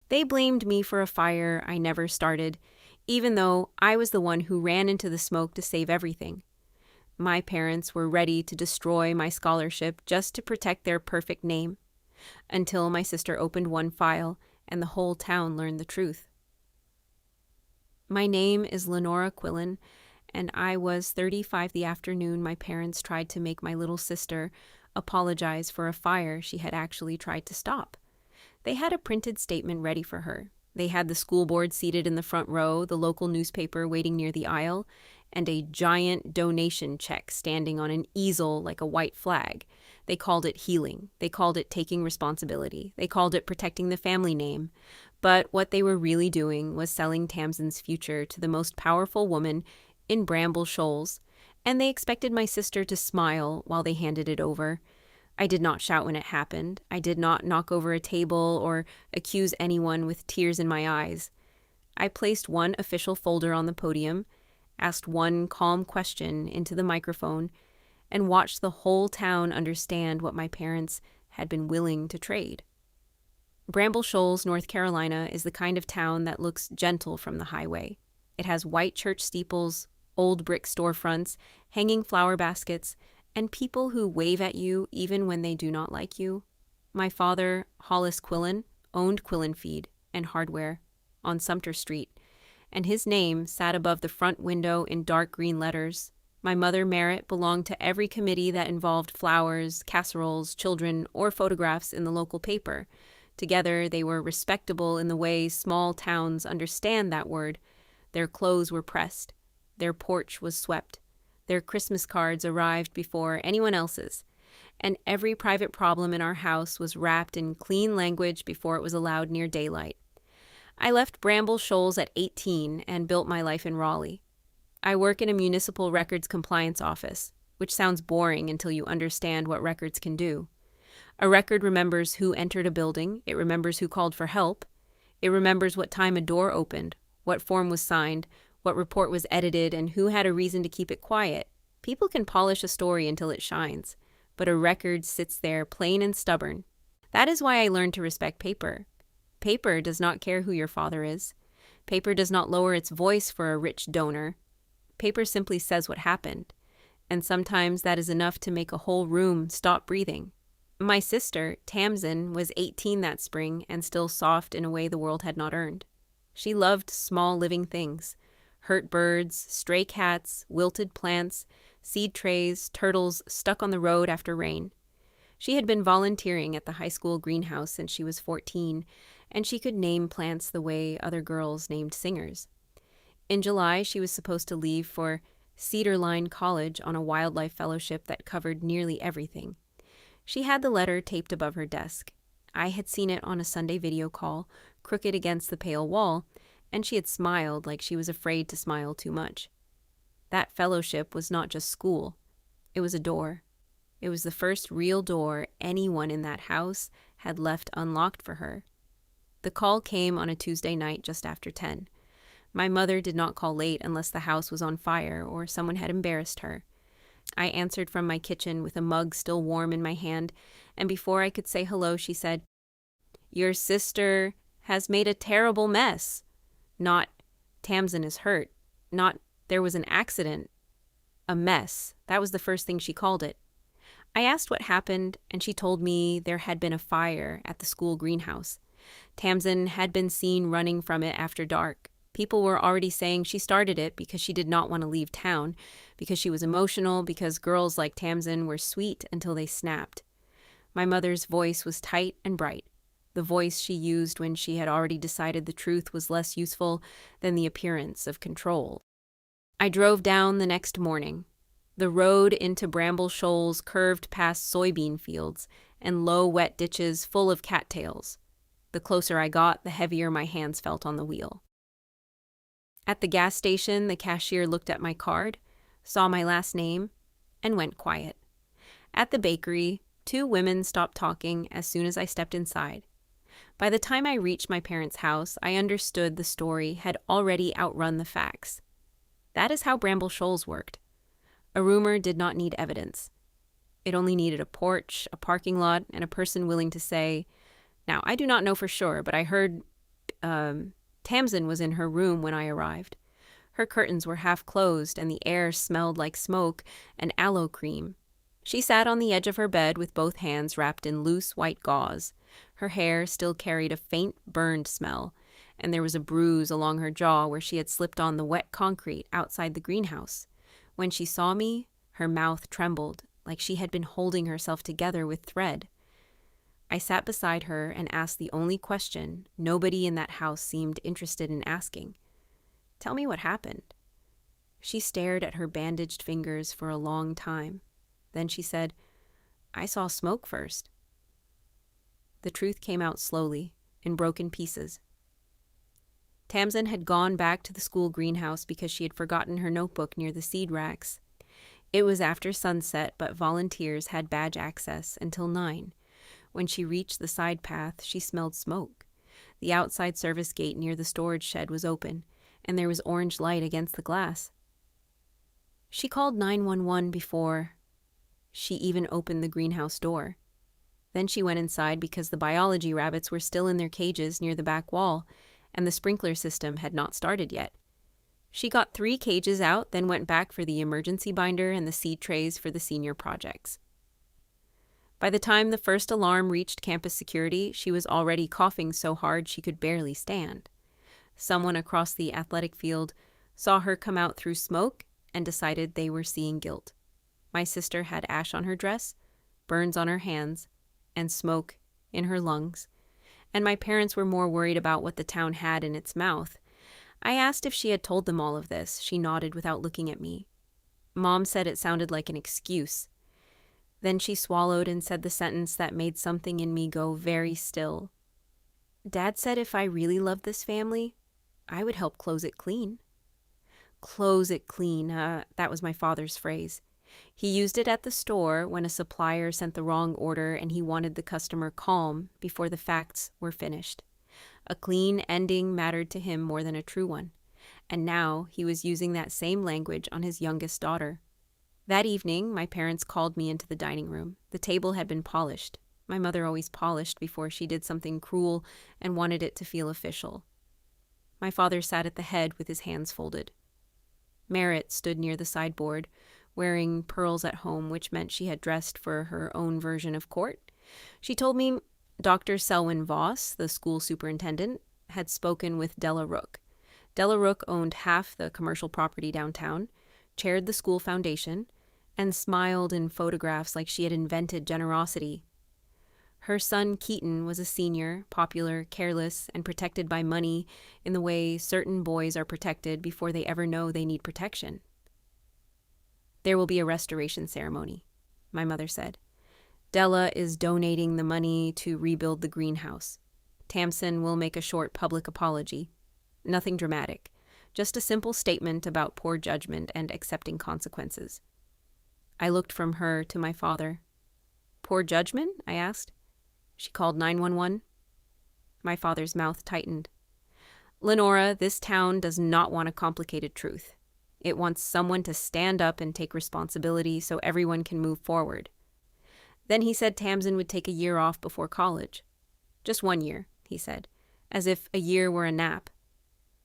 They blamed me for a fire I never started, even though I was the one who ran into the smoke to save everything. My parents were ready to destroy my scholarship just to protect their perfect name, until my sister opened one file and the whole town learned the truth. My name is Lenora Quillan, and I was 35 the afternoon my parents tried to make my little sister apologize for a fire she had actually tried to stop. They had a printed statement ready for her. They had the school board seated in the front row, the local newspaper waiting near the aisle, and a giant donation check standing on an easel like a white flag. They called it healing. They called it taking responsibility. They called it protecting the family name. But what they were really doing was selling Tamsen's future to the most powerful woman in Bramble Shoals, and they expected my sister to smile while they handed it over. I did not shout when it happened. I did not knock over a table or accuse anyone with tears in my eyes. I placed one official folder on the podium, asked one calm question into the microphone, and watched the whole town understand what my parents had been willing to trade. Bramble Shoals, North Carolina, is the kind of town that looks gentle from the highway. It has white church steeples, old brick storefronts, hanging flower baskets, and people who wave at you even when they do not like you. My father, Hollis Quillan, owned Quillan Feed and Hardware on Sumter Street, and his name sat above the front window in dark green letters. My mother, Merritt, belonged to every committee that involved flowers, casseroles, children, or photographs in the local paper. Together, they were respectable in the way small towns understand that word. Their clothes were pressed. Their porch was swept. Their Christmas cards arrived before anyone else's. And every private problem in our house was wrapped in clean language before it was allowed near daylight. I left Bramble Shoals at 18 and built my life in Raleigh. I work in a municipal records compliance office, which sounds boring until you understand what records can do. A record remembers who entered a building, it remembers who called for help, it remembers what time a door opened, what form was signed, what report was edited, and who had a reason to keep it quiet. People can polish a story until it shines, but a record sits there plain and stubborn. That is why I learned to respect paper. Paper does not care who your father is. Paper does not lower its voice for a rich donor. Paper simply says what happened, and sometimes that is enough to make a whole room stop breathing. My sister, Tamsen, was 18 that spring and still soft in a way the world had not earned. She loved small living things, hurt birds, stray cats, wilted plants, seed trays, turtles stuck on the road after rain. She had been volunteering at the high school greenhouse since she was 14, and she could name plants the way other girls named singers. In July, she was supposed to leave for Cedar Line College on a wildlife fellowship that covered nearly everything. She had the letter taped above her desk. I had seen it on a Sunday video call, crooked against the pale wall, and she had smiled like she was afraid to smile too much. That fellowship was not just school. It was a door. It was the first real door anyone in that house had left unlocked for her. The call came on a Tuesday night just after 10. My mother did not call late unless the house was on fire or someone had embarrassed her. I answered from my kitchen with a mug still warm in my hand, and before I could say hello, she said, "Your sister has made a terrible mess." Not, "Tamsen is hurt." Not, "There was an accident." A mess. That was the first thing she called it. I asked what happened, and she told me there had been a fire at the school greenhouse. Tamsen had been seen running from it after dark. People were already saying she started it because she did not want to leave town, because she was emotional, because girls like Tamsen were sweet until they snapped. My mother's voice was tight and bright, the voice she used when she had already decided the truth was less useful than the appearance of control. I drove down the next morning. The road into Bramble Shoals curved past soybean fields and low, wet ditches full of cattails. The closer I got, the heavier my hands felt on the wheel. At the gas station, the cashier looked at my card, saw my last name, and went quiet. At the bakery, 2 women stopped talking as soon as I stepped inside. By the time I reached my parents' house, I understood the story had already outrun the facts. That is how Bramble Shoals worked. A rumor did not need evidence. It only needed a porch, a parking lot, and a person willing to say, "Now, I do not know for sure, but I heard," Tamsen was in her room when I arrived. Her curtains were half closed and the air smelled like smoke and aloe cream. She sat on the edge of her bed with both hands wrapped in loose white gauze. Her hair still carried a faint burned smell, and there was a bruise along her jaw where she had slipped on the wet concrete outside the greenhouse. When she saw me, her mouth trembled, like she had been holding herself together with thread. I sat beside her and asked the only question nobody in that house seemed interested in asking. "Tell me what happened." She stared at her bandaged fingers for a long time. Then she said, "I saw smoke first." The truth came out slowly, in broken pieces. Tamsen had gone back to the school greenhouse because she had forgotten her notebook near the seed racks. It was after sunset, but volunteers had badge access until 9. When she reached the side path, she smelled smoke. The outside service gate near the storage shed was open, and there was orange light against the glass. She called 911 before she even opened the greenhouse door. Then she went inside because the biology rabbits were still in their cages near the back wall, and the sprinkler system had not started yet. She got 3 cages out, then went back for the emergency binder and the seed trays for the senior projects. By the time the first alarm reached campus security, she was already coughing so hard she could barely stand. Someone across the athletic field saw her come out through smoke and decided they were seeing guilt. My sister had ash on her dress, burns on her hands, and smoke in her lungs, and my parents were more worried about what the town had in its mouth. I asked if she had told them all of this. She nodded without looking at me. Mom said it sounded like an excuse. Then she swallowed and said the sentence that made something in me go very still. Dad said if I really loved this family, I would help close it clean. Close it clean, that was my father's phrase. He used it at the store when a supplier sent the wrong order and he wanted the customer calm before the facts were finished. A clean ending mattered to him more than a true one, and now he was using that same language on his youngest daughter. That evening, my parents called me into the dining room. The table had been polished. My mother always polished before she did something cruel and wanted it to feel official. My father sat at the head with his hands folded. Merritt stood near the sideboard, wearing pearls at home, which meant she had dressed for her own version of court. She told me Dr. Selwyn Voss, the school superintendent, had spoken with Della Rook. Della Rook owned half the commercial property downtown, chaired the school foundation, and smiled in photographs like she had invented generosity. Her son Keaton was a senior, popular, careless, and protected by money in the way certain boys are protected before they ever know they need protection. There will be a restoration ceremony, my mother said. Della is donating the money to rebuild the greenhouse. Tamsen will make a short public apology. Nothing dramatic, just a simple statement about poor judgment and accepting consequences. I looked from her to my father. Poor judgment? I asked. She called 911. My father's mouth tightened. Lenora, this town does not want a complicated truth. It wants someone to stand up and take responsibility so everyone can move forward. Then he said Tamsen would take a year off before college. Just 1 year, he said, as if a year were a nap.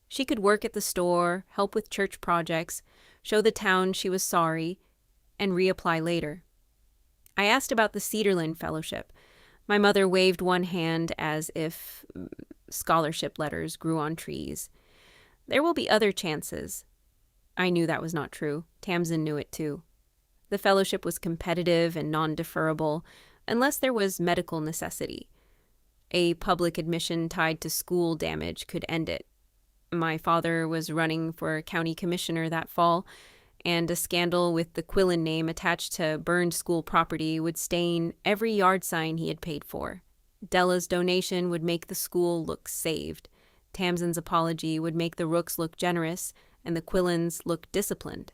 She could work at the store, help with church projects, show the town she was sorry, and reapply later. I asked about the Cedarland Fellowship. My mother waved one hand as if scholarship letters grew on trees. There will be other chances. I knew that was not true. Tamsen knew it too. The fellowship was competitive and non-deferrable, unless there was medical necessity. A public admission tied to school damage could end it. My father was running for county commissioner that fall, and a scandal with the Quillan name attached to burned school property would stain every yard sign he had paid for. Della's donation would make the school look saved. Tamsen's apology would make the Rooks look generous, and the Quillans look disciplined.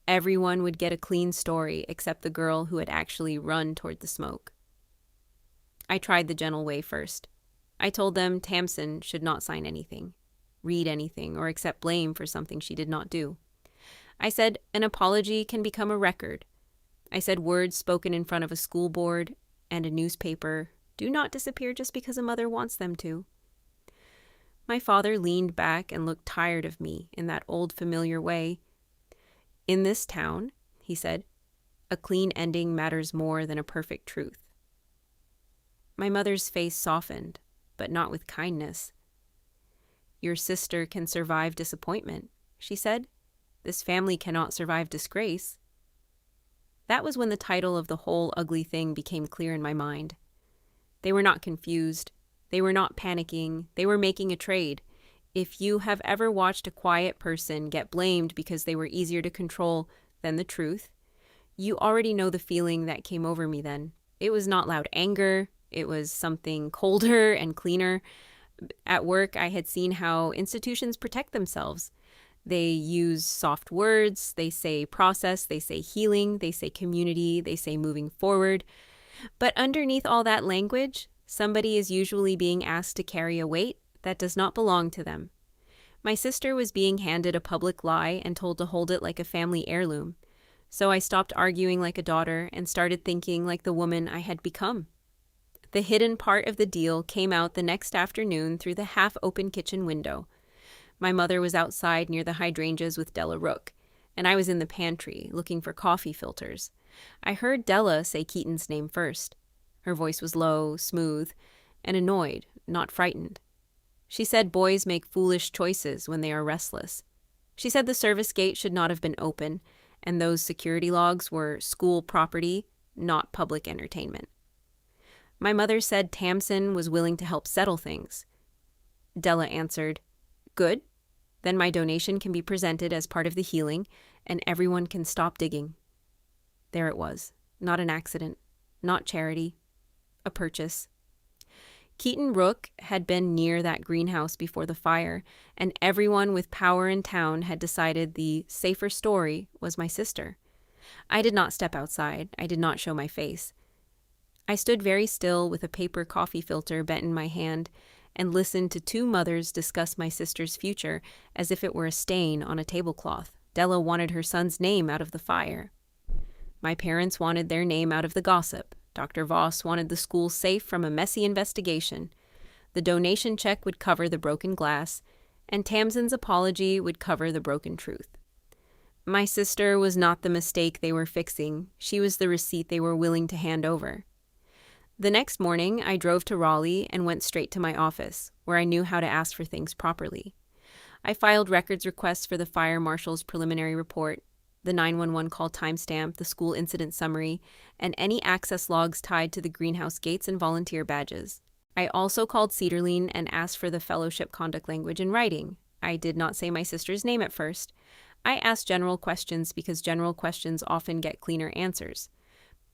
Everyone would get a clean story except the girl who had actually run toward the smoke. I tried the gentle way first. I told them Tamsen should not sign anything, read anything, or accept blame for something she did not do. I said an apology can become a record. I said words spoken in front of a school board and a newspaper do not disappear just because a mother wants them to. My father leaned back and looked tired of me in that old familiar way. "In this town," he said, "a clean ending matters more than a perfect truth." My mother's face softened, but not with kindness. "Your sister can survive disappointment," she said. "This family cannot survive disgrace." That was when the title of the whole ugly thing became clear in my mind. They were not confused. They were not panicking. They were making a trade. If you have ever watched a quiet person get blamed because they were easier to control than the truth, you already know the feeling that came over me then. It was not loud anger. It was something colder and cleaner. At work, I had seen how institutions protect themselves. They use soft words. They say process. They say healing. They say community. They say moving forward. But underneath all that language, somebody is usually being asked to carry a weight that does not belong to them. My sister was being handed a public lie and told to hold it like a family heirloom. So I stopped arguing like a daughter and started thinking like the woman I had become. The hidden part of the deal came out the next afternoon through the half-open kitchen window. My mother was outside near the hydrangeas with Della Rook, and I was in the pantry looking for coffee filters. I heard Della say Keaton's name first. Her voice was low, smooth, and annoyed, not frightened. She said boys make foolish choices when they are restless. She said the service gate should not have been open, and those security logs were school property, not public entertainment. My mother said Tamsen was willing to help settle things. Della answered, "Good. Then my donation can be presented as part of the healing, and everyone can stop digging." There it was. Not an accident. Not charity. A purchase. Keaton Rook had been near that greenhouse before the fire, and everyone with power in town had decided the safer story was my sister. I did not step outside. I did not show my face. I stood very still with a paper coffee filter bent in my hand and listened to two mothers discuss my sister's future as if it were a stain on a tablecloth. Della wanted her son's name out of the fire. My parents wanted their name out of the gossip. Dr. Voss wanted the school safe from a messy investigation. The donation check would cover the broken glass, and Tamsen's apology would cover the broken truth. My sister was not the mistake they were fixing. She was the receipt they were willing to hand over. The next morning, I drove to Raleigh and went straight to my office, where I knew how to ask for things properly. I filed records requests for the fire marshal's preliminary report, the 911 call timestamp, the school incident summary, and any access logs tied to the greenhouse gates and volunteer badges. I also called Cedarline and asked for the fellowship conduct language in writing. I did not say my sister's name at first. I asked general questions because general questions often get cleaner answers.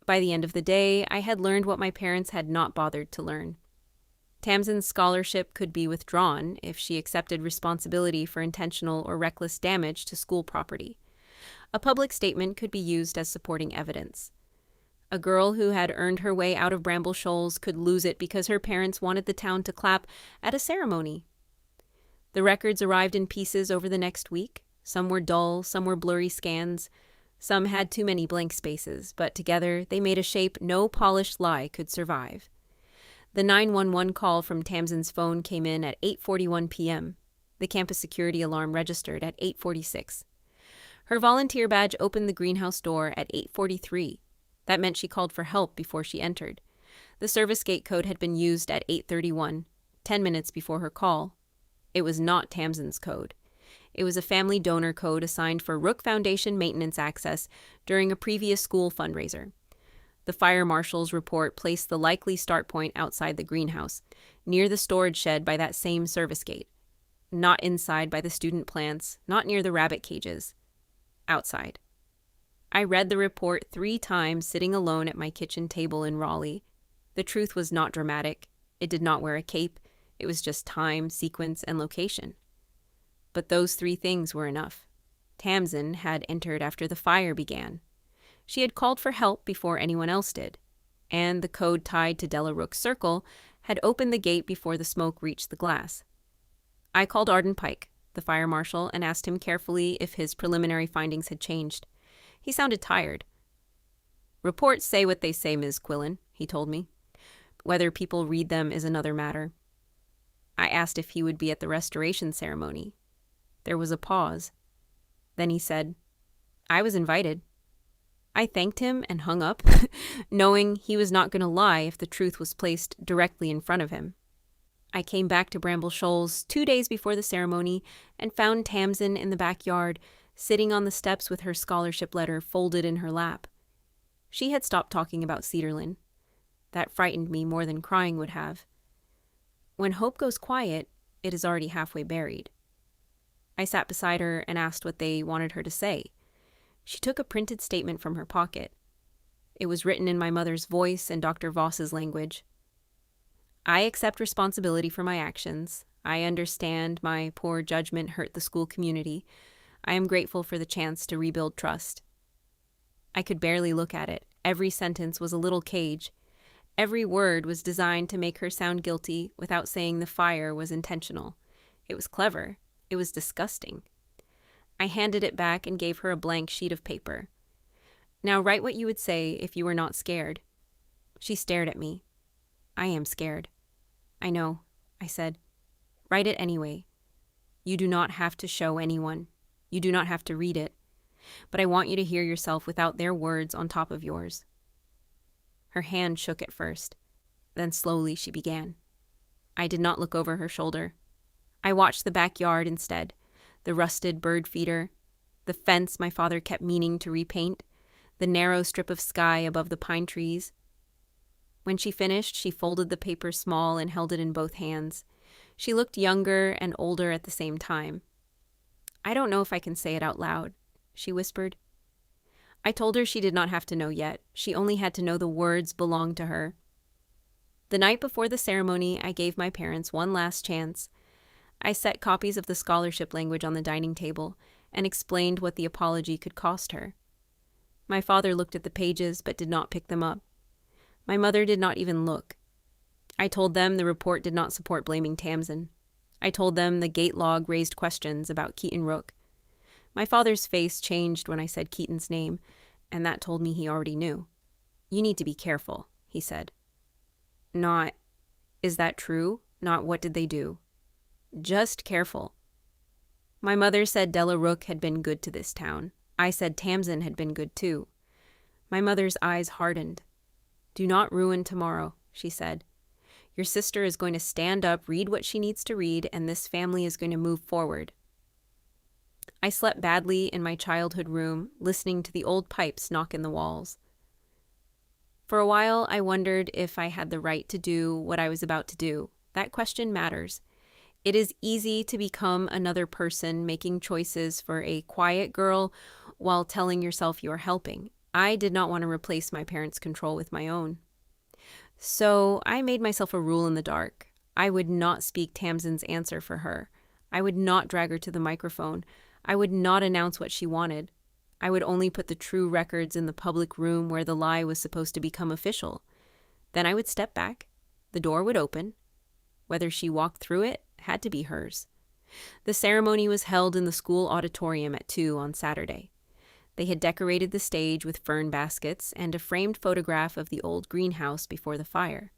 By the end of the day, I had learned what my parents had not bothered to learn. Tamsen's scholarship could be withdrawn if she accepted responsibility for intentional or reckless damage to school property. A public statement could be used as supporting evidence. A girl who had earned her way out of Bramble Shoals could lose it because her parents wanted the town to clap at a ceremony. The records arrived in pieces over the next week. Some were dull, some were blurry scans. Some had too many blank spaces, but together they made a shape no polished lie could survive. The 911 call from Tamsen's phone came in at 8:41 p.m. The campus security alarm registered at 8:46. Her volunteer badge opened the greenhouse door at 8:43. That meant she called for help before she entered. The service gate code had been used at 8:31, 10 minutes before her call. It was not Tamsen's code. It was a family donor code assigned for Rook Foundation maintenance access during a previous school fundraiser. The fire marshal's report placed the likely start point outside the greenhouse, near the storage shed by that same service gate. Not inside by the student plants, not near the rabbit cages. Outside. I read the report 3 times sitting alone at my kitchen table in Raleigh. The truth was not dramatic. It did not wear a cape. It was just time, sequence, and location. But those 3 things were enough. Tamsen had entered after the fire began. She had called for help before anyone else did, and the code tied to Della Rook's circle had opened the gate before the smoke reached the glass. I called Arden Pike, the fire marshal, and asked him carefully if his preliminary findings had changed. He sounded tired. "Reports say what they say, Ms. Quillan," he told me. "Whether people read them is another matter." I asked if he would be at the restoration ceremony. There was a pause. Then he said, "I was invited." I thanked him and hung up, knowing he was not going to lie if the truth was placed directly in front of him. I came back to Bramble Shoals 2 days before the ceremony and found Tamsen in the backyard, sitting on the steps with her scholarship letter folded in her lap. She had stopped talking about Cedarland. That frightened me more than crying would have. When hope goes quiet, it is already halfway buried. I sat beside her and asked what they wanted her to say. She took a printed statement from her pocket. It was written in my mother's voice and Dr. Voss's language. "I accept responsibility for my actions. I understand my poor judgment hurt the school community. I am grateful for the chance to rebuild trust." I could barely look at it. Every sentence was a little cage. Every word was designed to make her sound guilty without saying the fire was intentional. It was clever. It was disgusting. I handed it back and gave her a blank sheet of paper. "Now write what you would say if you were not scared." She stared at me. "I am scared." "I know," I said. "Write it anyway. You do not have to show anyone. You do not have to read it. But I want you to hear yourself without their words on top of yours." Her hand shook at first. Then slowly she began. I did not look over her shoulder. I watched the backyard instead. The rusted bird feeder, the fence my father kept meaning to repaint, the narrow strip of sky above the pine trees. When she finished, she folded the paper small and held it in both hands. She looked younger and older at the same time. "I don't know if I can say it out loud," she whispered. I told her she did not have to know yet. She only had to know the words belonged to her. The night before the ceremony, I gave my parents one last chance. I set copies of the scholarship language on the dining table and explained what the apology could cost her. My father looked at the pages but did not pick them up. My mother did not even look. I told them the report did not support blaming Tamsen. I told them the gate log raised questions about Keaton Rook. My father's face changed when I said Keaton's name, and that told me he already knew. "You need to be careful," he said. Not, "Is that true?" Not, "What did they do?" Just careful. My mother said Della Rook had been good to this town. I said Tamsen had been good too. My mother's eyes hardened. "Do not ruin tomorrow," she said. "Your sister is going to stand up, read what she needs to read, and this family is going to move forward." I slept badly in my childhood room, listening to the old pipes knock in the walls. For a while, I wondered if I had the right to do what I was about to do. That question matters. It is easy to become another person, making choices for a quiet girl while telling yourself you are helping. I did not want to replace my parents' control with my own. So I made myself a rule in the dark. I would not speak Tamsen's answer for her. I would not drag her to the microphone. I would not announce what she wanted. I would only put the true records in the public room where the lie was supposed to become official. Then I would step back. The door would open. Whether she walked through it had to be hers. The ceremony was held in the school auditorium at 2 on Saturday. They had decorated the stage with fern baskets and a framed photograph of the old greenhouse before the fire.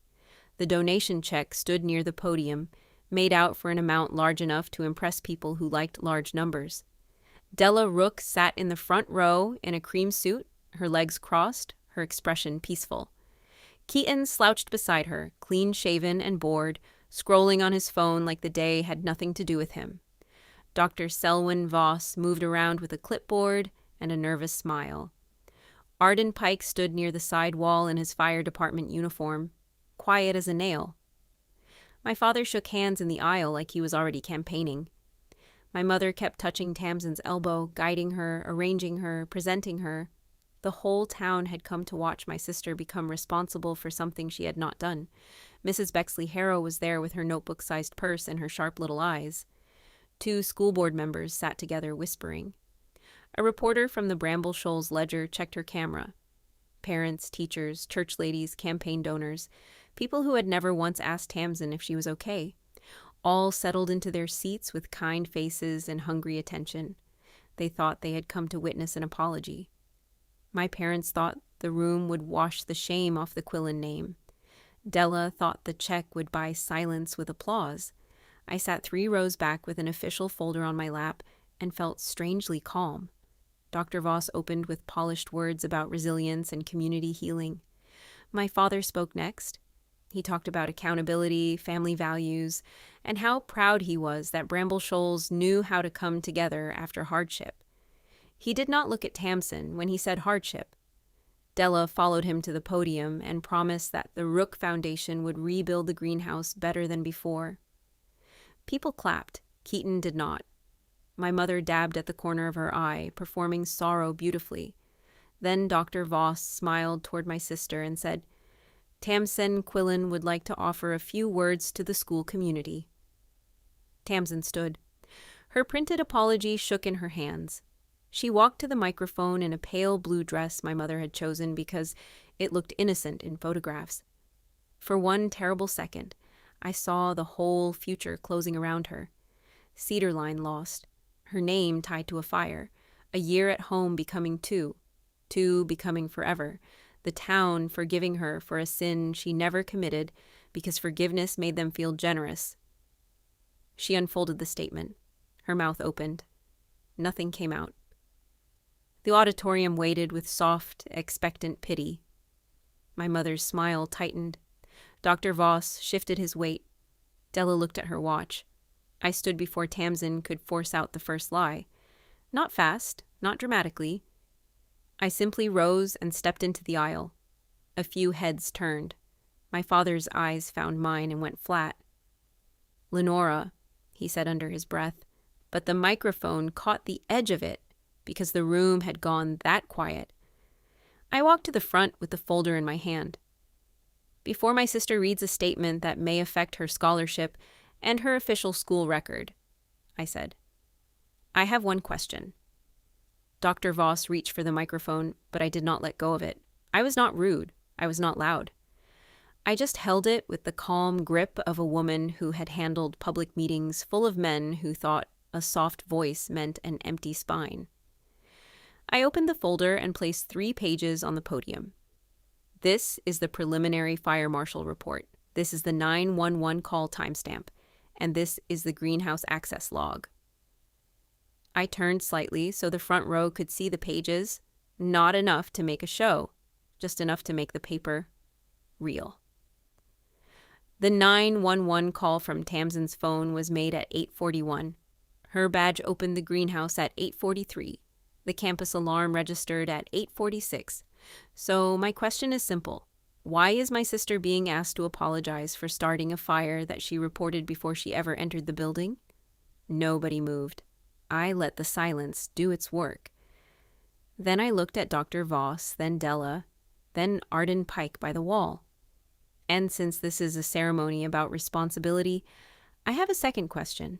The donation check stood near the podium, made out for an amount large enough to impress people who liked large numbers. Della Rook sat in the front row in a cream suit, her legs crossed, her expression peaceful. Keaton slouched beside her, clean-shaven and bored, scrolling on his phone like the day had nothing to do with him. Dr. Selwyn Voss moved around with a clipboard and a nervous smile. Arden Pike stood near the side wall in his fire department uniform, quiet as a nail. My father shook hands in the aisle like he was already campaigning. My mother kept touching Tamsen's elbow, guiding her, arranging her, presenting her. The whole town had come to watch my sister become responsible for something she had not done. Mrs. Bexley Harrow was there with her notebook-sized purse and her sharp little eyes. 2 school board members sat together whispering. A reporter from the Bramble Shoals Ledger checked her camera. Parents, teachers, church ladies, campaign donors, people who had never once asked Tamsen if she was okay, all settled into their seats with kind faces and hungry attention. They thought they had come to witness an apology. My parents thought the room would wash the shame off the Quillan name. Della thought the check would buy silence with applause. I sat 3 rows back with an official folder on my lap and felt strangely calm. Dr. Voss opened with polished words about resilience and community healing. My father spoke next. He talked about accountability, family values, and how proud he was that Bramble Shoals knew how to come together after hardship. He did not look at Tamsen when he said hardship. Della followed him to the podium and promised that the Rook Foundation would rebuild the greenhouse better than before. People clapped. Keaton did not. My mother dabbed at the corner of her eye, performing sorrow beautifully. Then Dr. Voss smiled toward my sister and said, Tamsen Quillan would like to offer a few words to the school community. Tamsen stood. Her printed apology shook in her hands. She walked to the microphone in a pale blue dress my mother had chosen because it looked innocent in photographs. For one terrible second, I saw the whole future closing around her. Cedar Line lost, her name tied to a fire, a year at home becoming 2, 2 becoming forever, the town forgiving her for a sin she never committed because forgiveness made them feel generous. She unfolded the statement. Her mouth opened. Nothing came out. The auditorium waited with soft, expectant pity. My mother's smile tightened. Dr. Voss shifted his weight. Della looked at her watch. I stood before Tamsen could force out the first lie. Not fast, not dramatically. I simply rose and stepped into the aisle. A few heads turned. My father's eyes found mine and went flat. Lenora, he said under his breath, but the microphone caught the edge of it because the room had gone that quiet. I walked to the front with the folder in my hand. Before my sister reads a statement that may affect her scholarship and her official school record, I said, I have one question. Dr. Voss reached for the microphone, but I did not let go of it. I was not rude. I was not loud. I just held it with the calm grip of a woman who had handled public meetings full of men who thought a soft voice meant an empty spine. I opened the folder and placed 3 pages on the podium. This is the preliminary fire marshal report. This is the 911 call timestamp. And this is the greenhouse access log. I turned slightly so the front row could see the pages, not enough to make a show, just enough to make the paper real. The 911 call from Tamsen's phone was made at 8:41. Her badge opened the greenhouse at 8:43. The campus alarm registered at 8:46. So my question is simple. Why is my sister being asked to apologize for starting a fire that she reported before she ever entered the building? Nobody moved. I let the silence do its work. Then I looked at Dr. Voss, then Della, then Arden Pike by the wall. And since this is a ceremony about responsibility, I have a second question.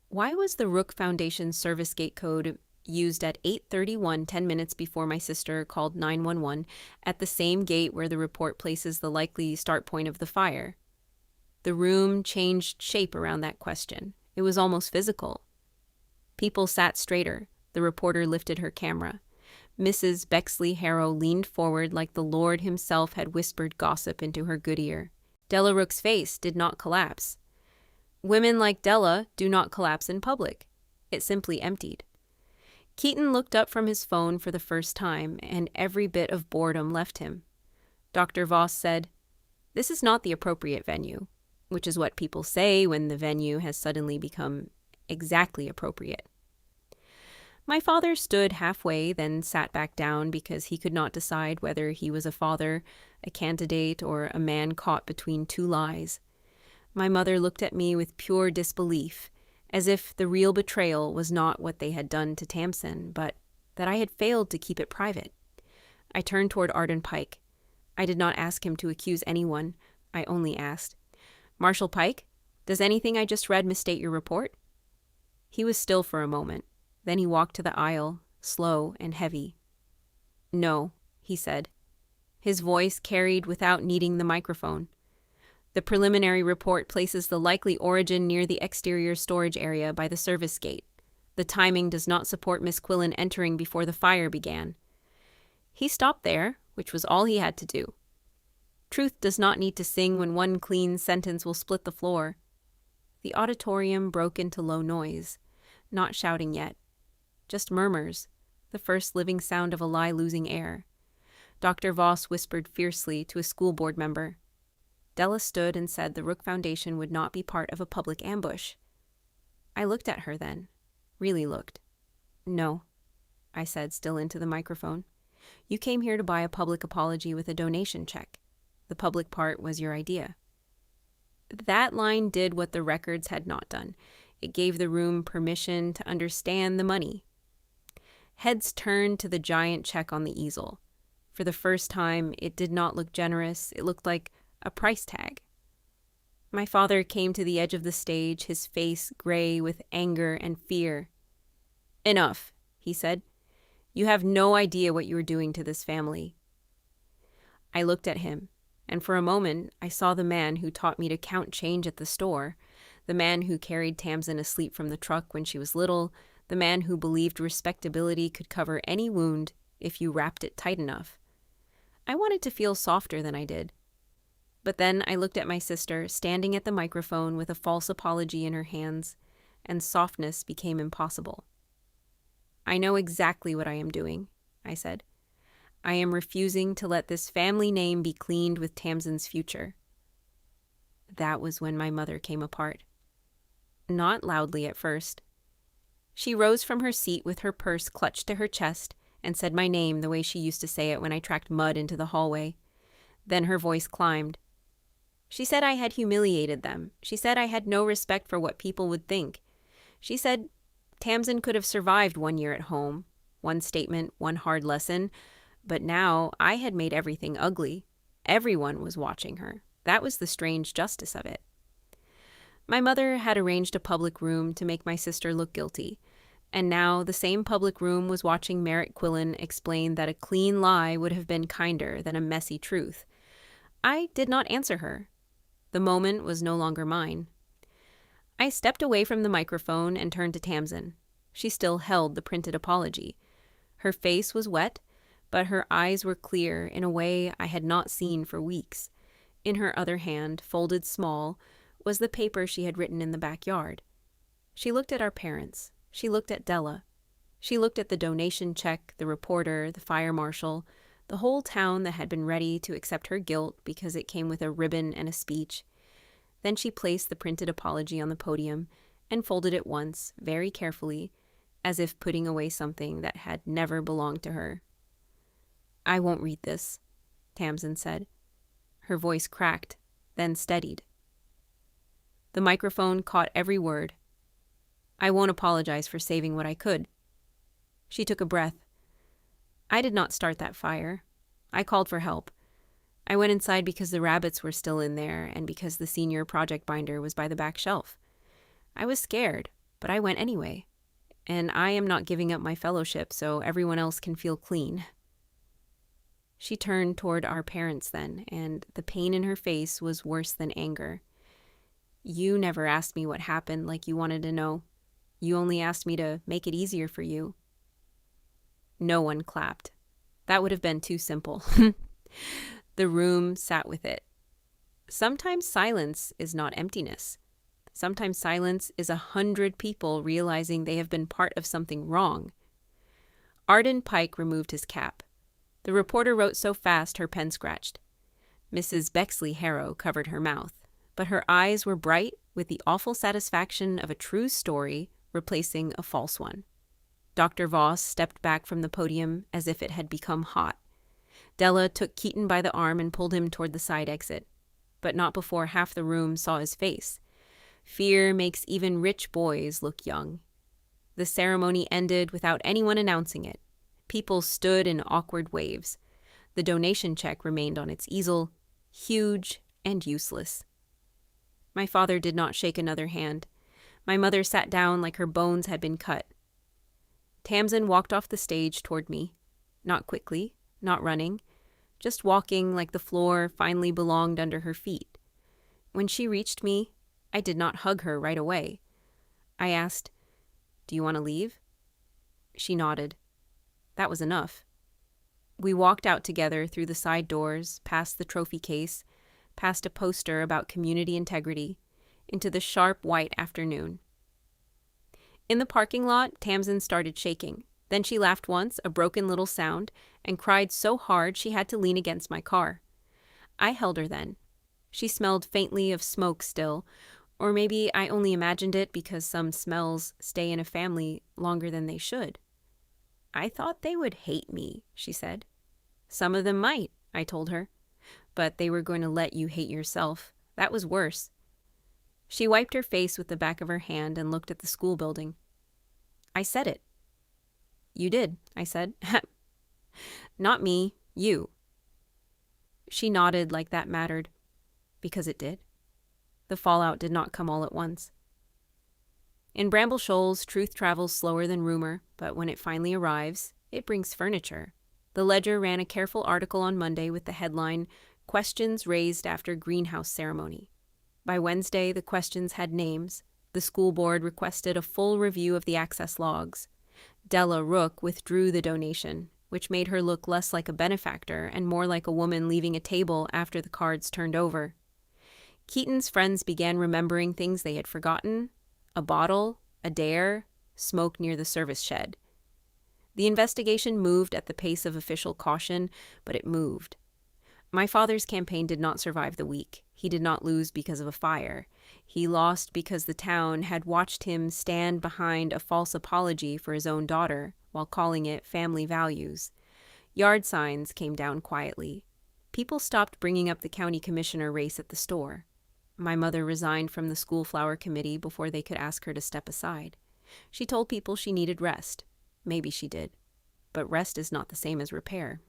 Why was the Rook Foundation service gate code used at 8:31, 10 minutes before my sister called 911, at the same gate where the report places the likely start point of the fire? The room changed shape around that question. It was almost physical. People sat straighter. The reporter lifted her camera. Mrs. Bexley Harrow leaned forward like the Lord himself had whispered gossip into her good ear. Della Rook's face did not collapse. Women like Della do not collapse in public. It simply emptied. Keaton looked up from his phone for the first time, and every bit of boredom left him. Dr. Voss said, "This is not the appropriate venue," which is what people say when the venue has suddenly become exactly appropriate. My father stood halfway, then sat back down because he could not decide whether he was a father, a candidate, or a man caught between 2 lies. My mother looked at me with pure disbelief, as if the real betrayal was not what they had done to Tamsen, but that I had failed to keep it private. I turned toward Arden Pike. I did not ask him to accuse anyone. I only asked, "Marshal Pike, does anything I just read misstate your report?" He was still for a moment. Then he walked to the aisle, slow and heavy. "No," he said. His voice carried without needing the microphone. "The preliminary report places the likely origin near the exterior storage area by the service gate. The timing does not support Miss Quillan entering before the fire began." He stopped there, which was all he had to do. Truth does not need to sing when one clean sentence will split the floor. The auditorium broke into low noise, not shouting yet, just murmurs, the first living sound of a lie losing air. Dr. Voss whispered fiercely to a school board member. Della stood and said the Rook Foundation would not be part of a public ambush. I looked at her then, really looked. No, I said, still into the microphone. You came here to buy a public apology with a donation check. The public part was your idea. That line did what the records had not done. It gave the room permission to understand the money. Heads turned to the giant check on the easel. For the first time, it did not look generous. It looked like a price tag. My father came to the edge of the stage, his face gray with anger and fear. Enough, he said. You have no idea what you are doing to this family. I looked at him, and for a moment I saw the man who taught me to count change at the store, the man who carried Tamsen asleep from the truck when she was little, the man who believed respectability could cover any wound if you wrapped it tight enough. I wanted to feel softer than I did. But then I looked at my sister, standing at the microphone with a false apology in her hands, and softness became impossible. I know exactly what I am doing, I said. I am refusing to let this family name be cleaned with Tamsen's future. That was when my mother came apart. Not loudly at first. She rose from her seat with her purse clutched to her chest and said my name the way she used to say it when I tracked mud into the hallway. Then her voice climbed. She said I had humiliated them. She said I had no respect for what people would think. She said Tamsen could have survived 1 year at home, one statement, one hard lesson, but now I had made everything ugly. Everyone was watching her. That was the strange justice of it. My mother had arranged a public room to make my sister look guilty, and now the same public room was watching Lenora Quillan explain that a clean lie would have been kinder than a messy truth. I did not answer her. The moment was no longer mine. I stepped away from the microphone and turned to Tamsen. She still held the printed apology. Her face was wet, but her eyes were clear in a way I had not seen for weeks. In her other hand, folded small, was the paper she had written in the backyard. She looked at our parents. She looked at Della. She looked at the donation check, the reporter, the fire marshal, the whole town that had been ready to accept her guilt because it came with a ribbon and a speech. Then she placed the printed apology on the podium and folded it once, very carefully, as if putting away something that had never belonged to her. I won't read this, Tamsen said. Her voice cracked, then steadied. The microphone caught every word. I won't apologize for saving what I could. She took a breath. I did not start that fire. I called for help. I went inside because the rabbits were still in there and because the senior project binder was by the back shelf. I was scared, but I went anyway. And I am not giving up my fellowship so everyone else can feel clean. She turned toward our parents then, and the pain in her face was worse than anger. You never asked me what happened like you wanted to know. You only asked me to make it easier for you. No one clapped. That would have been too simple. The room sat with it. Sometimes silence is not emptiness. Sometimes silence is 100 people realizing they have been part of something wrong. Arden Pike removed his cap. The reporter wrote so fast her pen scratched. Mrs. Bexley Harrow covered her mouth, but her eyes were bright with the awful satisfaction of a true story replacing a false one. Dr. Voss stepped back from the podium as if it had become hot. Della took Keaton by the arm and pulled him toward the side exit, but not before half the room saw his face. Fear makes even rich boys look young. The ceremony ended without anyone announcing it. People stood in awkward waves. The donation check remained on its easel, huge and useless. My father did not shake another hand. My mother sat down like her bones had been cut. Tamsen walked off the stage toward me, not quickly, not running, just walking like the floor finally belonged under her feet. When she reached me, I did not hug her right away. I asked, "Do you want to leave?" She nodded. That was enough. We walked out together through the side doors, past the trophy case, past a poster about community integrity. into the sharp white afternoon. In the parking lot, Tamsen started shaking. Then she laughed once, a broken little sound, and cried so hard she had to lean against my car. I held her then. She smelled faintly of smoke still, or maybe I only imagined it because some smells stay in a family longer than they should. I thought they would hate me, she said. Some of them might, I told her. But they were going to let you hate yourself. That was worse. She wiped her face with the back of her hand and looked at the school building. I said it. You did, I said. Not me, you. She nodded like that mattered. Because it did. The fallout did not come all at once. In Bramble Shoals, truth travels slower than rumor, but when it finally arrives, it brings furniture. The Ledger ran a careful article on Monday with the headline, "Questions Raised After Greenhouse Ceremony." By Wednesday, the questions had names. The school board requested a full review of the access logs. Della Rook withdrew the donation, which made her look less like a benefactor and more like a woman leaving a table after the cards turned over. Keaton's friends began remembering things they had forgotten: a bottle, a dare, smoke near the service shed. The investigation moved at the pace of official caution, but it moved. My father's campaign did not survive the week. He did not lose because of a fire. He lost because the town had watched him stand behind a false apology for his own daughter while calling it family values. Yard signs came down quietly. People stopped bringing up the county commissioner race at the store. My mother resigned from the school flower committee before they could ask her to step aside. She told people she needed rest. Maybe she did. But rest is not the same as repair.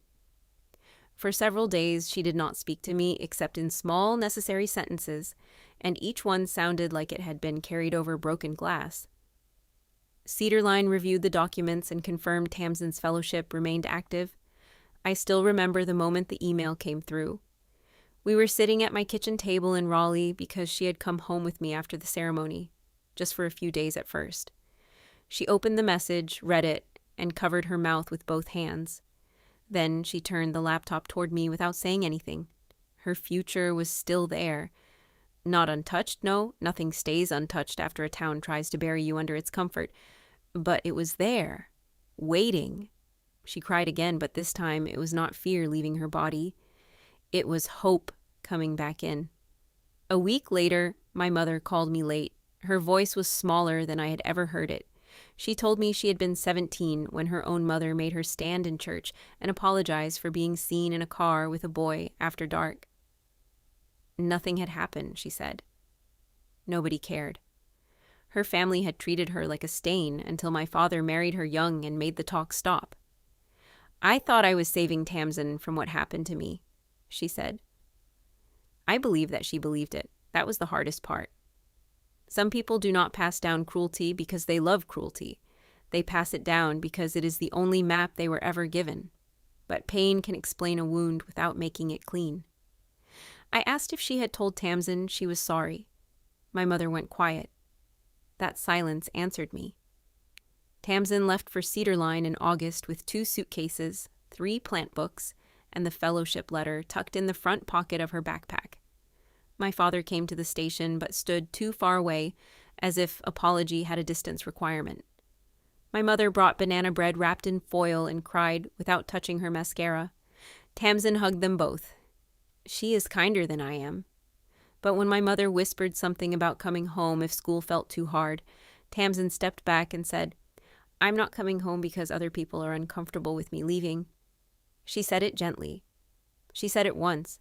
For several days, she did not speak to me except in small, necessary sentences, and each one sounded like it had been carried over broken glass. Cedarline reviewed the documents and confirmed Tamsen's fellowship remained active. I still remember the moment the email came through. We were sitting at my kitchen table in Raleigh because she had come home with me after the ceremony, just for a few days at first. She opened the message, read it, and covered her mouth with both hands. Then she turned the laptop toward me without saying anything. Her future was still there. Not untouched, no, nothing stays untouched after a town tries to bury you under its comfort. But it was there, waiting. She cried again, but this time it was not fear leaving her body. It was hope coming back in. A week later, my mother called me late. Her voice was smaller than I had ever heard it. She told me she had been 17 when her own mother made her stand in church and apologize for being seen in a car with a boy after dark. Nothing had happened, she said. Nobody cared. Her family had treated her like a stain until my father married her young and made the talk stop. I thought I was saving Tamsen from what happened to me, she said. I believe that she believed it. That was the hardest part. Some people do not pass down cruelty because they love cruelty. They pass it down because it is the only map they were ever given. But pain can explain a wound without making it clean. I asked if she had told Tamsen she was sorry. My mother went quiet. That silence answered me. Tamsen left for Cedarline in August with 2 suitcases, 3 plant books, and the fellowship letter tucked in the front pocket of her backpack. My father came to the station but stood too far away, as if apology had a distance requirement. My mother brought banana bread wrapped in foil and cried without touching her mascara. Tamsen hugged them both. She is kinder than I am. But when my mother whispered something about coming home if school felt too hard, Tamsen stepped back and said, "I'm not coming home because other people are uncomfortable with me leaving." She said it gently. She said it once.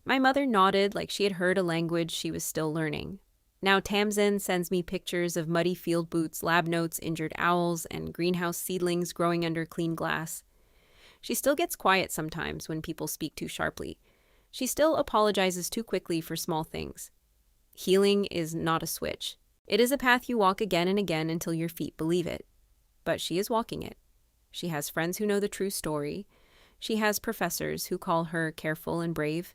My mother nodded like she had heard a language she was still learning. Now Tamsen sends me pictures of muddy field boots, lab notes, injured owls, and greenhouse seedlings growing under clean glass. She still gets quiet sometimes when people speak too sharply. She still apologizes too quickly for small things. Healing is not a switch. It is a path you walk again and again until your feet believe it. But she is walking it. She has friends who know the true story. She has professors who call her careful and brave.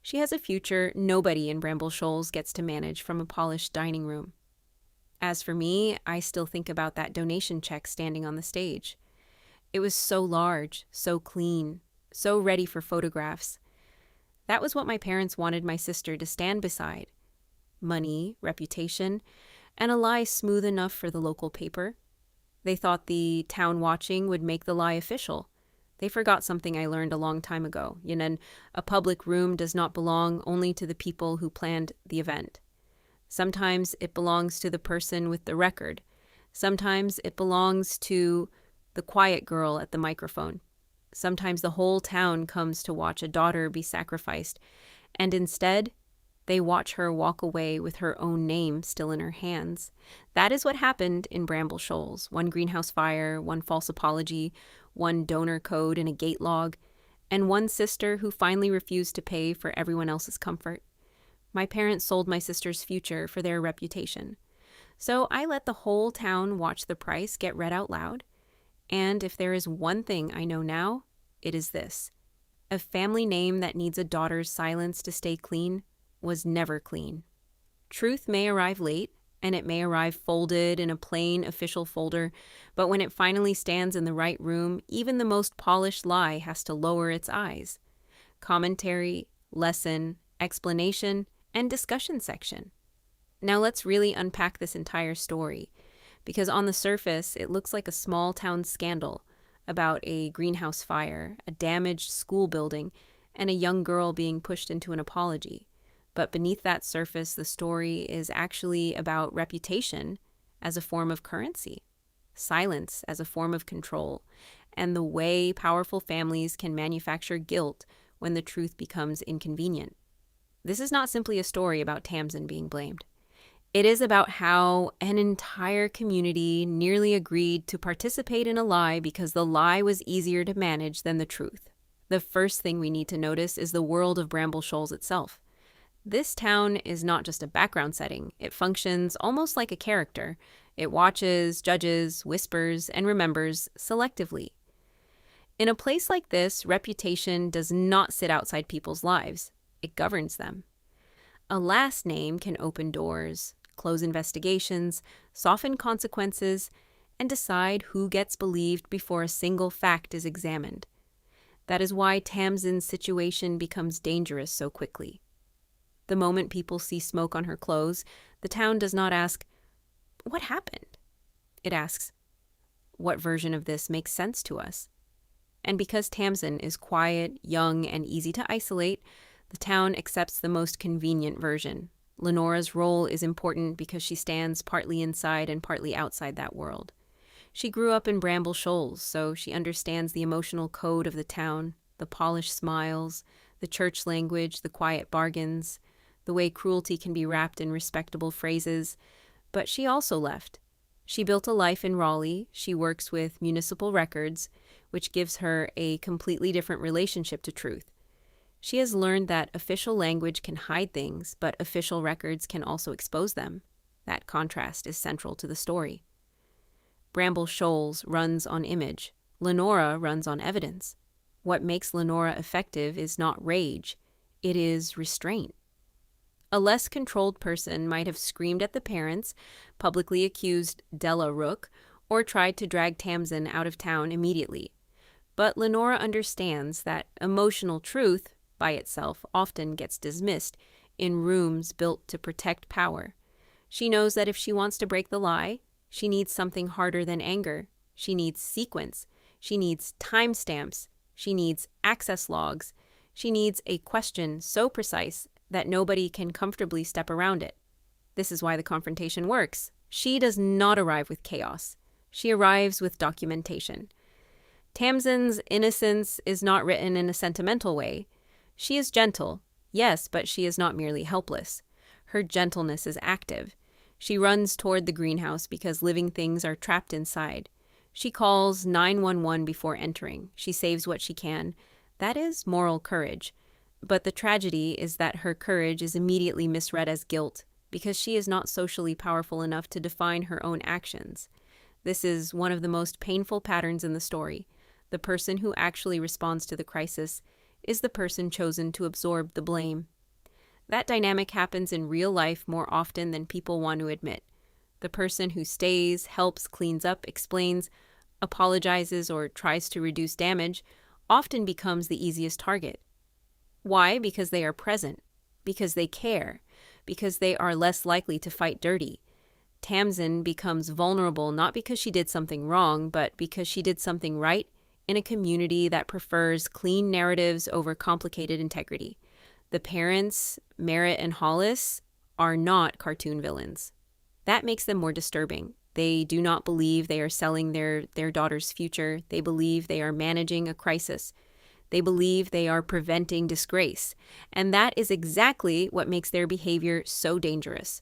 She has a future nobody in Bramble Shoals gets to manage from a polished dining room. As for me, I still think about that donation check standing on the stage. It was so large, so clean, so ready for photographs. That was what my parents wanted my sister to stand beside. money, reputation, and a lie smooth enough for the local paper. They thought the town watching would make the lie official. They forgot something I learned a long time ago. A public room does not belong only to the people who planned the event. Sometimes it belongs to the person with the record. Sometimes it belongs to the quiet girl at the microphone. Sometimes the whole town comes to watch a daughter be sacrificed, and instead, they watch her walk away with her own name still in her hands. That is what happened in Bramble Shoals. One greenhouse fire, one false apology, one donor code in a gate log, and one sister who finally refused to pay for everyone else's comfort. My parents sold my sister's future for their reputation. So I let the whole town watch the price get read out loud. And if there is one thing I know now, it is this. A family name that needs a daughter's silence to stay clean was never clean. Truth may arrive late, and it may arrive folded in a plain official folder, but when it finally stands in the right room, even the most polished lie has to lower its eyes. Commentary, lesson, explanation, and discussion section. Now let's really unpack this entire story, because on the surface, it looks like a small town scandal about a greenhouse fire, a damaged school building, and a young girl being pushed into an apology. But beneath that surface, the story is actually about reputation as a form of currency, silence as a form of control, and the way powerful families can manufacture guilt when the truth becomes inconvenient. This is not simply a story about Tamsen being blamed. It is about how an entire community nearly agreed to participate in a lie because the lie was easier to manage than the truth. The first thing we need to notice is the world of Bramble Shoals itself. This town is not just a background setting. It functions almost like a character. It watches, judges, whispers, and remembers selectively. In a place like this, reputation does not sit outside people's lives. It governs them. A last name can open doors, close investigations, soften consequences, and decide who gets believed before a single fact is examined. That is why Tamsen's situation becomes dangerous so quickly. The moment people see smoke on her clothes, the town does not ask, "What happened?" It asks, "What version of this makes sense to us?" And because Tamsen is quiet, young, and easy to isolate, the town accepts the most convenient version. Lenora's role is important because she stands partly inside and partly outside that world. She grew up in Bramble Shoals, so she understands the emotional code of the town, the polished smiles, the church language, the quiet bargains, the way cruelty can be wrapped in respectable phrases. But she also left. She built a life in Raleigh. She works with municipal records, which gives her a completely different relationship to truth. She has learned that official language can hide things, but official records can also expose them. That contrast is central to the story. Bramble Shoals runs on image. Lenora runs on evidence. What makes Lenora effective is not rage. It is restraint. A less controlled person might have screamed at the parents, publicly accused Della Rook, or tried to drag Tamsen out of town immediately. But Lenora understands that emotional truth, by itself, often gets dismissed in rooms built to protect power. She knows that if she wants to break the lie, she needs something harder than anger. She needs sequence. She needs timestamps. She needs access logs. She needs a question so precise that nobody can comfortably step around it. This is why the confrontation works. She does not arrive with chaos. She arrives with documentation. Tamsen's innocence is not written in a sentimental way. She is gentle, yes, but she is not merely helpless. Her gentleness is active. She runs toward the greenhouse because living things are trapped inside. She calls 911 before entering. She saves what she can. That is moral courage. But the tragedy is that her courage is immediately misread as guilt because she is not socially powerful enough to define her own actions. This is one of the most painful patterns in the story. The person who actually responds to the crisis is the person chosen to absorb the blame. That dynamic happens in real life more often than people want to admit. The person who stays, helps, cleans up, explains, apologizes, or tries to reduce damage often becomes the easiest target. Why? Because they are present, because they care, because they are less likely to fight dirty. Tamsen becomes vulnerable not because she did something wrong, but because she did something right in a community that prefers clean narratives over complicated integrity. The parents, Merritt and Hollis, are not cartoon villains. That makes them more disturbing. They do not believe they are selling their daughter's future. They believe they are managing a crisis. They believe they are preventing disgrace. And that is exactly what makes their behavior so dangerous.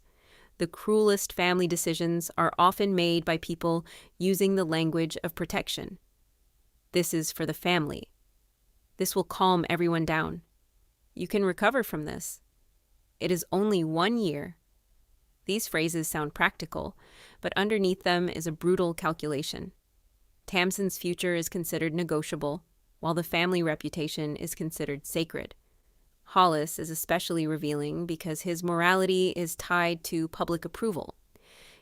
The cruelest family decisions are often made by people using the language of protection. This is for the family. This will calm everyone down. You can recover from this. It is only 1 year. These phrases sound practical, but underneath them is a brutal calculation. Tamsen's future is considered negotiable, while the family reputation is considered sacred. Hollis is especially revealing because his morality is tied to public approval.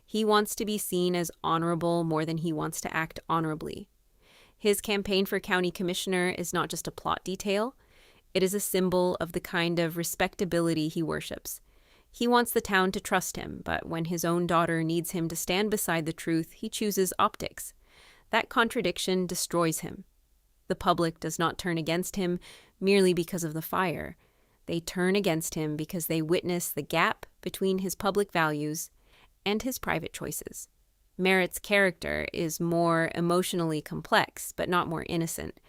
He wants to be seen as honorable more than he wants to act honorably. His campaign for county commissioner is not just a plot detail, it is a symbol of the kind of respectability he worships. He wants the town to trust him, but when his own daughter needs him to stand beside the truth, he chooses optics. That contradiction destroys him. The public does not turn against him merely because of the fire. They turn against him because they witness the gap between his public values and his private choices. Merritt's character is more emotionally complex, but not more innocent.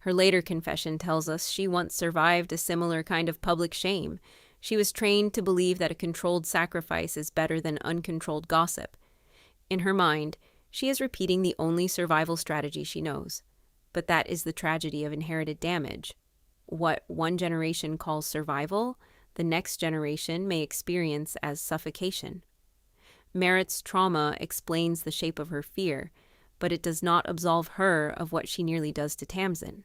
Her later confession tells us she once survived a similar kind of public shame. She was trained to believe that a controlled sacrifice is better than uncontrolled gossip. In her mind, she is repeating the only survival strategy she knows. But that is the tragedy of inherited damage. What one generation calls survival, the next generation may experience as suffocation. Merritt's trauma explains the shape of her fear, but it does not absolve her of what she nearly does to Tamsen.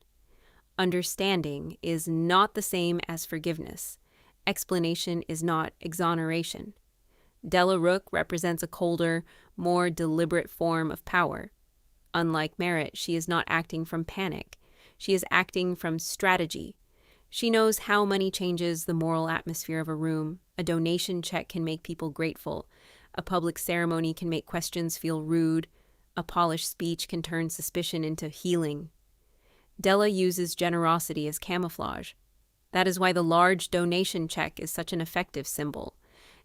Understanding is not the same as forgiveness. Explanation is not exoneration. Della Rook represents a colder, more deliberate form of power. Unlike Merritt, she is not acting from panic. She is acting from strategy. She knows how money changes the moral atmosphere of a room. A donation check can make people grateful. A public ceremony can make questions feel rude. A polished speech can turn suspicion into healing. Della uses generosity as camouflage. That is why the large donation check is such an effective symbol.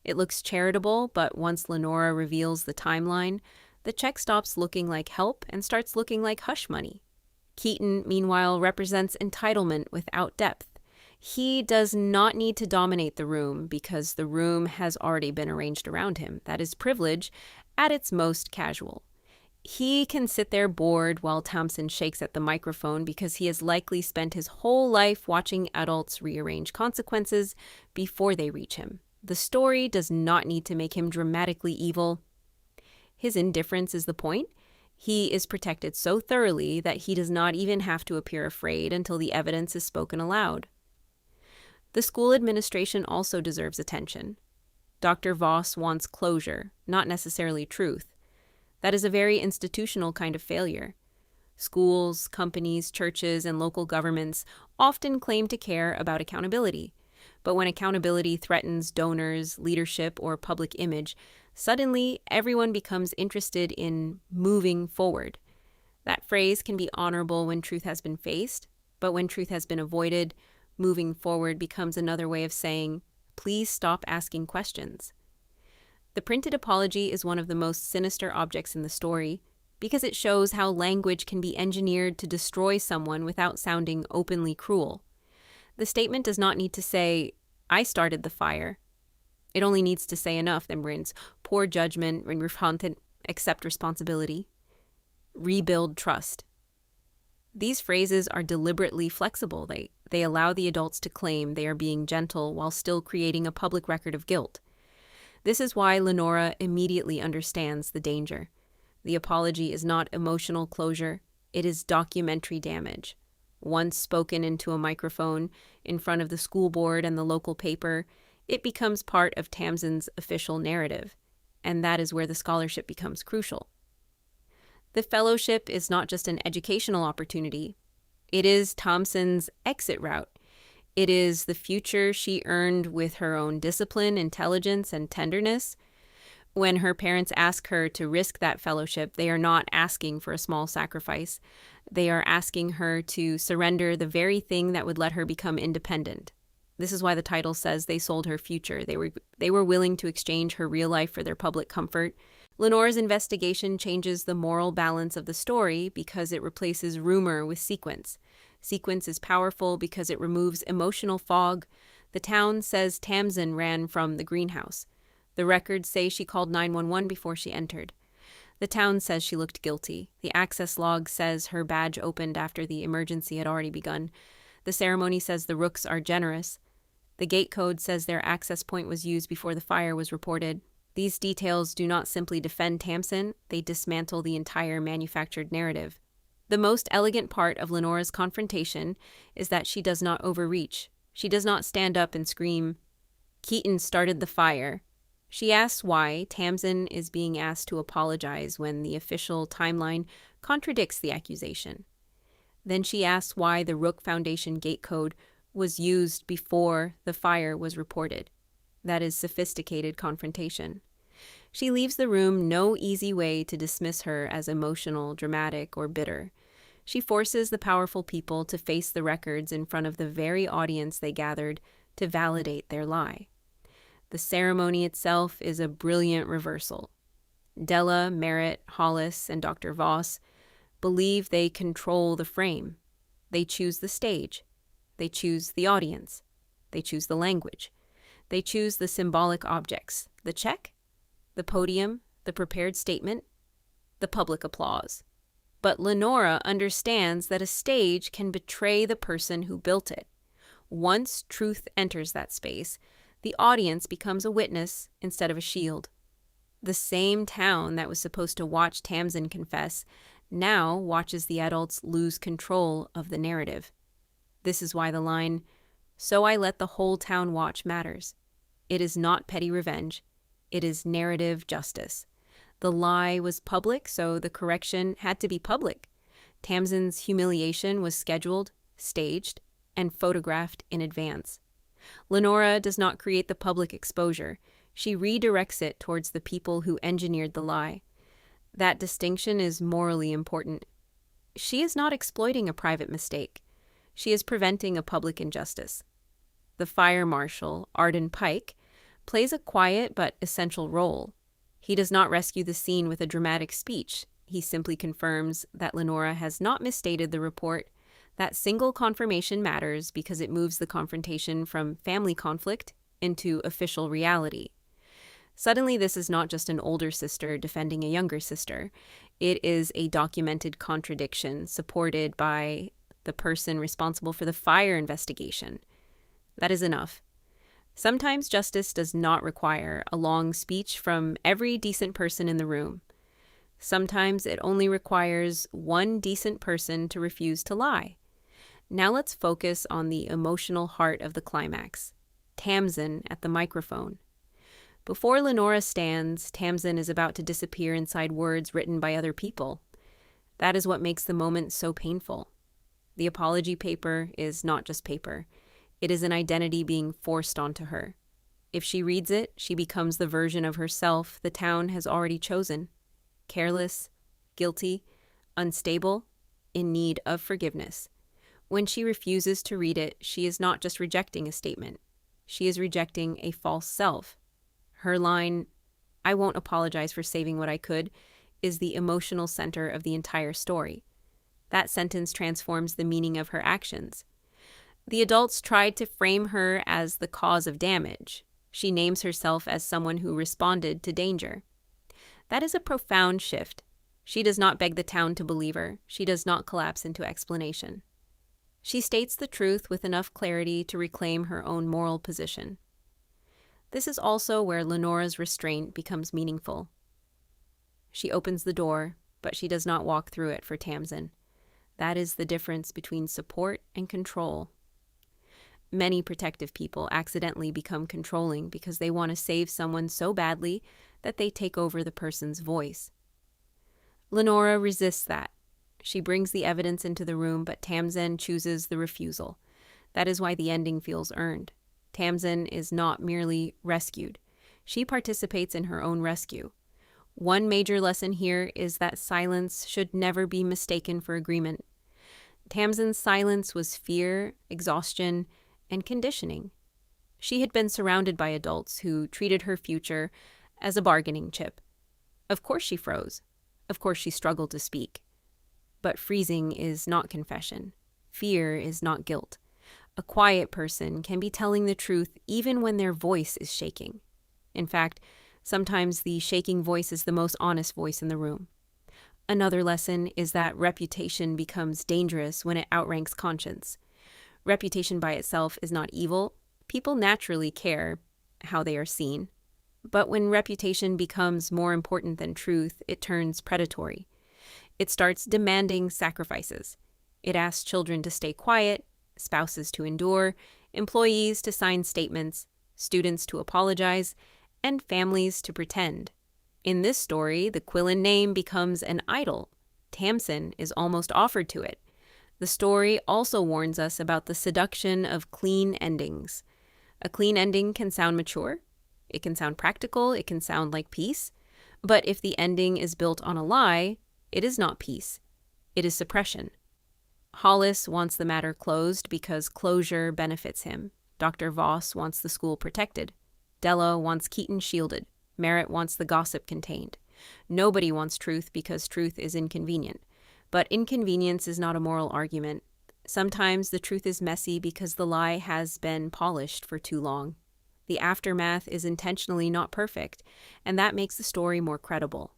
It looks charitable, but once Lenora reveals the timeline, the check stops looking like help and starts looking like hush money. Keaton, meanwhile, represents entitlement without depth. He does not need to dominate the room because the room has already been arranged around him. That is privilege at its most casual. He can sit there bored while Tamsen shakes at the microphone because he has likely spent his whole life watching adults rearrange consequences before they reach him. The story does not need to make him dramatically evil. His indifference is the point. He is protected so thoroughly that he does not even have to appear afraid until the evidence is spoken aloud. The school administration also deserves attention. Dr. Voss wants closure, not necessarily truth. That is a very institutional kind of failure. Schools, companies, churches, and local governments often claim to care about accountability. But when accountability threatens donors, leadership, or public image, suddenly everyone becomes interested in moving forward. That phrase can be honorable when truth has been faced, but when truth has been avoided, moving forward becomes another way of saying, please stop asking questions. The printed apology is one of the most sinister objects in the story because it shows how language can be engineered to destroy someone without sounding openly cruel. The statement does not need to say, I started the fire. It only needs to say enough that means poor judgment, accept responsibility, rebuild trust. These phrases are deliberately flexible. They allow the adults to claim they are being gentle while still creating a public record of guilt. This is why Lenora immediately understands the danger. The apology is not emotional closure, it is documentary damage. Once spoken into a microphone, in front of the school board and the local paper, it becomes part of Tamsen's official narrative, and that is where the scholarship becomes crucial. The fellowship is not just an educational opportunity, it is Tamsen's exit route. It is the future she earned with her own discipline, intelligence, and tenderness. When her parents ask her to risk that fellowship, they are not asking for a small sacrifice. They are asking her to surrender the very thing that would let her become independent. This is why the title says they sold her future. They were willing to exchange her real life for their public comfort. Lenora's investigation changes the moral balance of the story because it replaces rumor with sequence. Sequence is powerful because it removes emotional fog. The town says Tamsen ran from the greenhouse. The records say she called 911 before she entered. The town says she looked guilty. The access log says her badge opened after the emergency had already begun. The ceremony says the rooks are generous. The gate code says their access point was used before the fire was reported. These details do not simply defend Tamsen, they dismantle the entire manufactured narrative. The most elegant part of Lenora's confrontation is that she does not overreach. She does not stand up and scream, "Keaton started the fire." She asks why Tamsen is being asked to apologize when the official timeline contradicts the accusation. Then she asks why the Rook Foundation gate code was used before the fire was reported. That is sophisticated confrontation. She leaves the room no easy way to dismiss her as emotional, dramatic, or bitter. She forces the powerful people to face the records in front of the very audience they gathered to validate their lie. The ceremony itself is a brilliant reversal. Della, Merritt, Hollis, and Dr. Voss believe they control the frame. They choose the stage. They choose the audience. They choose the language. They choose the symbolic objects, the check, the podium, the prepared statement, the public applause. But Lenora understands that a stage can betray the person who built it. Once truth enters that space, the audience becomes a witness instead of a shield. The same town that was supposed to watch Tamsen confess now watches the adults lose control of the narrative. This is why the line, "So I let the whole town watch," matters. It is not petty revenge. It is narrative justice. The lie was public, so the correction had to be public. Tamsen's humiliation was scheduled, staged, and photographed in advance. Lenora does not create the public exposure. She redirects it towards the people who engineered the lie. That distinction is morally important. She is not exploiting a private mistake. She is preventing a public injustice. The fire marshal, Arden Pike, plays a quiet but essential role. He does not rescue the scene with a dramatic speech. He simply confirms that Lenora has not misstated the report. That single confirmation matters because it moves the confrontation from family conflict into official reality. Suddenly, this is not just an older sister defending a younger sister. It is a documented contradiction supported by the person responsible for the fire investigation. That is enough. Sometimes justice does not require a long speech from every decent person in the room. Sometimes it only requires one decent person to refuse to lie. Now let's focus on the emotional heart of the climax. Tamsen at the microphone. Before Lenora stands, Tamsen is about to disappear inside words written by other people. That is what makes the moment so painful. The apology paper is not just paper. It is an identity being forced onto her. If she reads it, she becomes the version of herself the town has already chosen. Careless, guilty, unstable, in need of forgiveness. When she refuses to read it, she is not just rejecting a statement. She is rejecting a false self. Her line, "I won't apologize for saving what I could," is the emotional center of the entire story. That sentence transforms the meaning of her actions. The adults tried to frame her as the cause of damage. She names herself as someone who responded to danger. That is a profound shift. She does not beg the town to believe her. She does not collapse into explanation. She states the truth with enough clarity to reclaim her own moral position. This is also where Lenora's restraint becomes meaningful. She opens the door, but she does not walk through it for Tamsen. That is the difference between support and control. Many protective people accidentally become controlling because they want to save someone so badly that they take over the person's voice. Lenora resists that. She brings the evidence into the room, but Tamsen chooses the refusal. That is why the ending feels earned. Tamsen is not merely rescued. She participates in her own rescue. One major lesson here is that silence should never be mistaken for agreement. Tamsen's silence was fear, exhaustion, and conditioning. She had been surrounded by adults who treated her future as a bargaining chip. Of course she froze. Of course she struggled to speak. But freezing is not confession. Fear is not guilt. A quiet person can be telling the truth even when their voice is shaking. In fact, sometimes the shaking voice is the most honest voice in the room. Another lesson is that reputation becomes dangerous when it outranks conscience. Reputation by itself is not evil. People naturally care how they are seen. But when reputation becomes more important than truth, it turns predatory. It starts demanding sacrifices. It asks children to stay quiet, spouses to endure, employees to sign statements, students to apologize, and families to pretend. In this story, the Quillan name becomes an idol. Tamsen is almost offered to it. The story also warns us about the seduction of clean endings. A clean ending can sound mature, it can sound practical, it can sound like peace. But if the ending is built on a lie, it is not peace. It is suppression. Hollis wants the matter closed because closure benefits him. Dr. Voss wants the school protected. Della wants Keaton shielded. Merritt wants the gossip contained. Nobody wants truth because truth is inconvenient. But inconvenience is not a moral argument. Sometimes the truth is messy because the lie has been polished for too long. The aftermath is intentionally not perfect, and that makes the story more credible.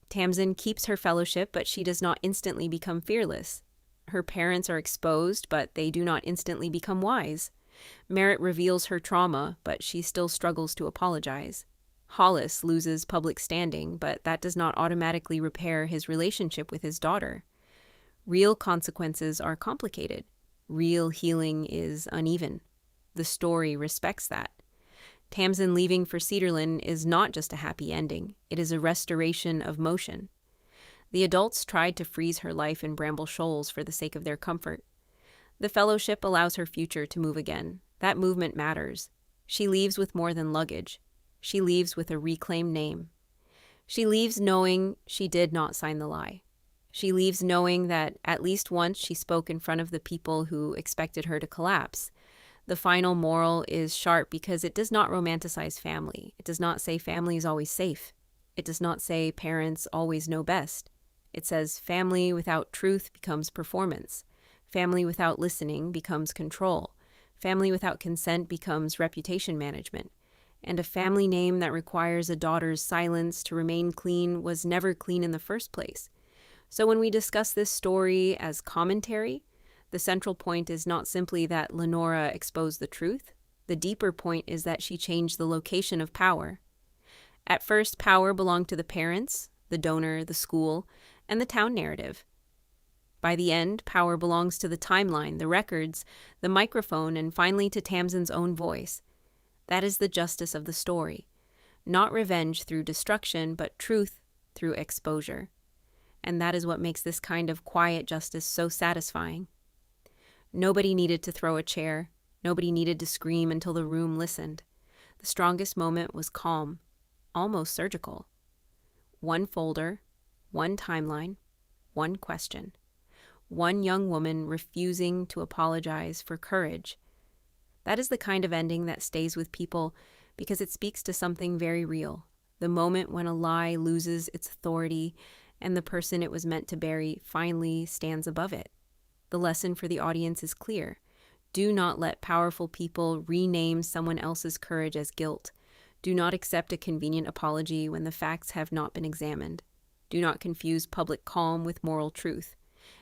Tamsen keeps her fellowship, but she does not instantly become fearless. Her parents are exposed, but they do not instantly become wise. Merritt reveals her trauma, but she still struggles to apologize. Hollis loses public standing, but that does not automatically repair his relationship with his daughter. Real consequences are complicated. Real healing is uneven. The story respects that. Tamsen leaving for Cedarland is not just a happy ending. It is a restoration of motion. The adults tried to freeze her life in Bramble Shoals for the sake of their comfort. The fellowship allows her future to move again. That movement matters. She leaves with more than luggage. She leaves with a reclaimed name. She leaves knowing she did not sign the lie. She leaves knowing that at least once she spoke in front of the people who expected her to collapse. The final moral is sharp because it does not romanticize family. It does not say family is always safe. It does not say parents always know best. It says family without truth becomes performance. Family without listening becomes control. Family without consent becomes reputation management. And a family name that requires a daughter's silence to remain clean was never clean in the first place. So when we discuss this story as commentary, the central point is not simply that Lenora exposed the truth. The deeper point is that she changed the location of power. At first, power belonged to the parents, the donor, the school, and the town narrative. By the end, power belongs to the timeline, the records, the microphone, and finally to Tamsen's own voice. That is the justice of the story. Not revenge through destruction, but truth through exposure. And that is what makes this kind of quiet justice so satisfying. Nobody needed to throw a chair. Nobody needed to scream until the room listened. The strongest moment was calm, almost surgical. One folder, one timeline, one question. One young woman refusing to apologize for courage. That is the kind of ending that stays with people because it speaks to something very real. The moment when a lie loses its authority and the person it was meant to bury finally stands above it. The lesson for the audience is clear. Do not let powerful people rename someone else's courage as guilt. Do not accept a convenient apology when the facts have not been examined. Do not confuse public calm with moral truth.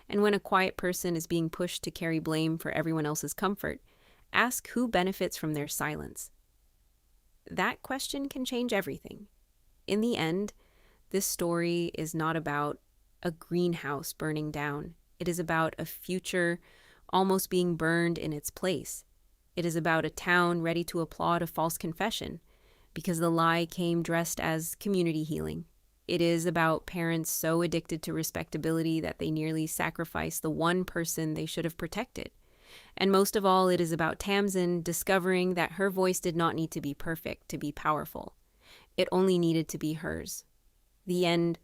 And when a quiet person is being pushed to carry blame for everyone else's comfort, ask who benefits from their silence. That question can change everything. In the end, this story is not about a greenhouse burning down. It is about a future almost being burned in its place. It is about a town ready to applaud a false confession because the lie came dressed as community healing. It is about parents so addicted to respectability that they nearly sacrifice the one person they should have protected. And most of all, it is about Tamsen discovering that her voice did not need to be perfect to be powerful. It only needed to be hers. The end.